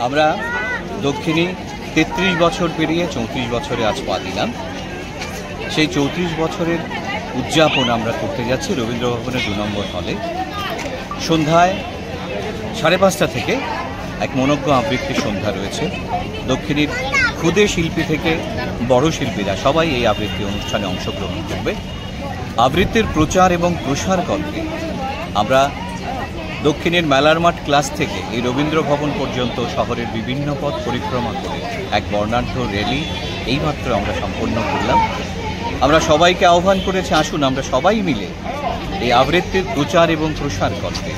আমরা দক্ষিণী ৩৩ বছর পেরিয়ে ৩৪ বছরে আজ পা দিলাম। সেই ৩৪ বছরের উদযাপন আমরা করতে যাচ্ছি রবীন্দ্র ভবনের ২ নম্বর হলে। সন্ধ্যায় ৫:৩০ থেকে এক মনোজ্ঞ আবৃত্তি সন্ধ্যা রয়েছে। দক্ষিণীর ক্ষুদে শিল্পী থেকে বড় শিল্পীরা সবাই এই আবৃত্তি অনুষ্ঠানে অংশগ্রহণ করবে। আবৃত্তির প্রচার এবং প্রসার করতে আমরা দক্ষিণের মেলার মাঠ ক্লাস থেকে এই রবীন্দ্র ভবন পর্যন্ত শহরের বিভিন্ন পথ পরিক্রমা করে এক বর্ণাঢ্য র্যালি এইমাত্র আমরা সম্পন্ন করলাম। আমরা সবাইকে আহ্বান করেছি, আসুন আমরা সবাই মিলে এই আবৃত্তির প্রচার এবং প্রসার করতে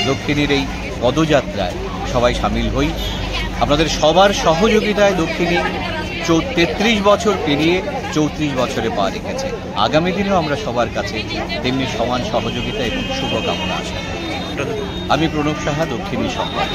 দক্ষিণের এই পদযাত্রায় সবাই সামিল হই। আপনাদের সবার সহযোগিতায় দক্ষিণী ৩৩ বছর পেরিয়ে ৩৪ বছরে পা রেখেছে। আগামী দিনেও আমরা সবার কাছে তেমনি সমান সহযোগিতা এবং শুভকামনা আশা করি। আমি প্রণব সাহা, দক্ষিণী সংবাদ।